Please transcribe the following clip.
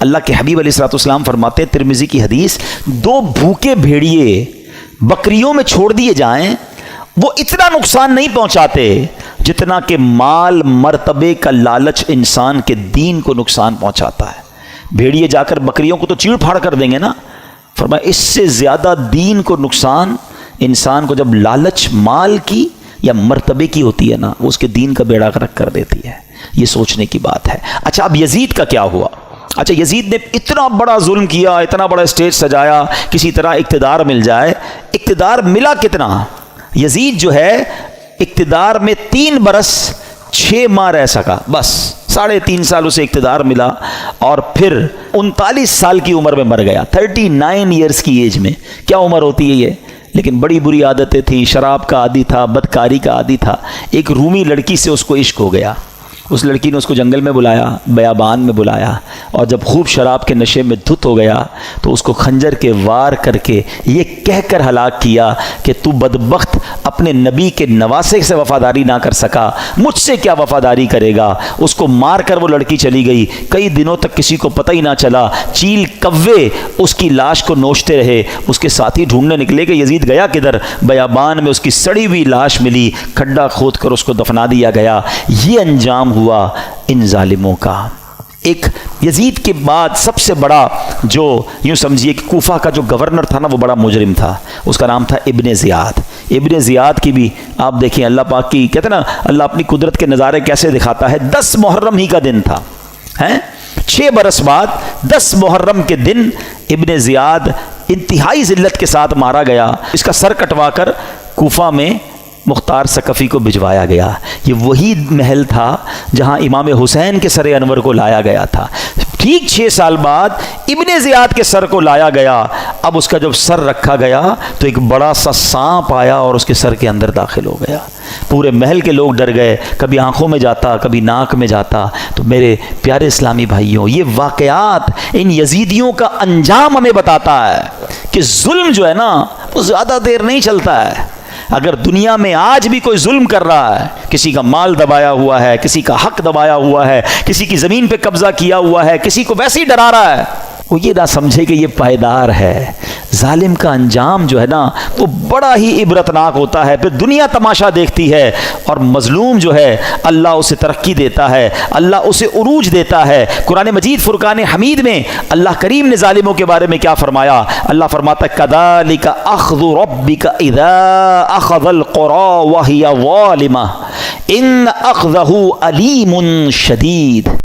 اللہ کے حبیب علیہ الصلوۃ والسلام فرماتے ہیں ترمذی کی حدیث، 2 بھوکے بھیڑیے بکریوں میں چھوڑ دیے جائیں وہ اتنا نقصان نہیں پہنچاتے جتنا کہ مال مرتبے کا لالچ انسان کے دین کو نقصان پہنچاتا ہے۔ بھیڑیے جا کر بکریوں کو تو چیڑ پھاڑ کر دیں گے نا، فرمایا اس سے زیادہ دین کو نقصان انسان کو جب لالچ مال کی یا مرتبے کی ہوتی ہے نا، وہ اس کے دین کا بیڑا غرق کر دیتی ہے۔ یہ سوچنے کی بات ہے۔ اچھا اب یزید کا کیا ہوا؟ اچھا یزید نے اتنا بڑا ظلم کیا، اتنا بڑا اسٹیج سجایا، کسی طرح اقتدار مل جائے۔ اقتدار ملا کتنا؟ یزید جو ہے اقتدار میں 3 برس 6 ماہ رہ سکا، بس 3.5 سال اسے اقتدار ملا، اور پھر 39 سال کی عمر میں مر گیا، 39 ایئرس کی ایج میں۔ کیا عمر ہوتی ہے یہ؟ لیکن بڑی بری عادتیں تھیں، شراب کا عادی تھا، بدکاری کا عادی تھا۔ ایک رومی لڑکی سے اس کو عشق ہو گیا، اس لڑکی نے اس کو جنگل میں بلایا، بیابان میں بلایا، اور جب خوب شراب کے نشے میں دھت ہو گیا تو اس کو خنجر کے وار کر کے یہ کہہ کر ہلاک کیا کہ تو بدبخت اپنے نبی کے نواسے سے وفاداری نہ کر سکا، مجھ سے کیا وفاداری کرے گا۔ اس کو مار کر وہ لڑکی چلی گئی، کئی دنوں تک کسی کو پتہ ہی نہ چلا، چیل کوے اس کی لاش کو نوچتے رہے۔ اس کے ساتھی ڈھونڈنے نکلے کہ یزید گیا کدھر، بیابان میں اس کی سڑی ہوئی لاش ملی، کھڈا کھود کر اس کو دفنا دیا گیا۔ یہ انجام ہوا ان ظالموں کا۔ ایک یزید کے بعد سب سے بڑا جو یوں سمجھیے کہ کوفہ کا جو گورنر تھا نا، وہ بڑا مجرم تھا، اس کا نام تھا ابن زیاد۔ ابن زیاد کی بھی آپ دیکھیں، اللہ پاک کی کہتے ہیں نا، اللہ اپنی قدرت کے نظارے کیسے دکھاتا ہے۔ 10 محرم ہی کا دن تھا، 6 برس بعد 10 محرم کے دن ابن زیاد انتہائی ذلت کے ساتھ مارا گیا۔ اس کا سر کٹوا کر کوفہ میں مختار ثقفی کو بھجوایا گیا۔ یہ وہی محل تھا جہاں امام حسین کے سر انور کو لایا گیا تھا۔ ٹھیک 6 سال بعد ابن زیاد کے سر کو لایا گیا۔ اب اس کا جب سر رکھا گیا تو ایک بڑا سا سانپ آیا اور اس کے سر کے اندر داخل ہو گیا۔ پورے محل کے لوگ ڈر گئے، کبھی آنکھوں میں جاتا، کبھی ناک میں جاتا۔ تو میرے پیارے اسلامی بھائیوں، یہ واقعات ان یزیدیوں کا انجام ہمیں بتاتا ہے کہ ظلم جو ہے نا، وہ زیادہ دیر نہیں چلتا ہے۔ اگر دنیا میں آج بھی کوئی ظلم کر رہا ہے، کسی کا مال دبایا ہوا ہے، کسی کا حق دبایا ہوا ہے، کسی کی زمین پہ قبضہ کیا ہوا ہے، کسی کو ویسے ہی ڈرا رہا ہے، وہ یہ نہ سمجھے کہ یہ پائیدار ہے۔ ظالم کا انجام جو ہے نا، وہ بڑا ہی عبرتناک ہوتا ہے۔ پھر دنیا تماشا دیکھتی ہے، اور مظلوم جو ہے اللہ اسے ترقی دیتا ہے، اللہ اسے عروج دیتا ہے۔ قرآن مجید فرقان حمید میں اللہ کریم نے ظالموں کے بارے میں کیا فرمایا؟ اللہ فرماتا ہے کذالک اخذ ربک اذا اخذ القری وہی ظالمہ ان اخذہ علیم شدید۔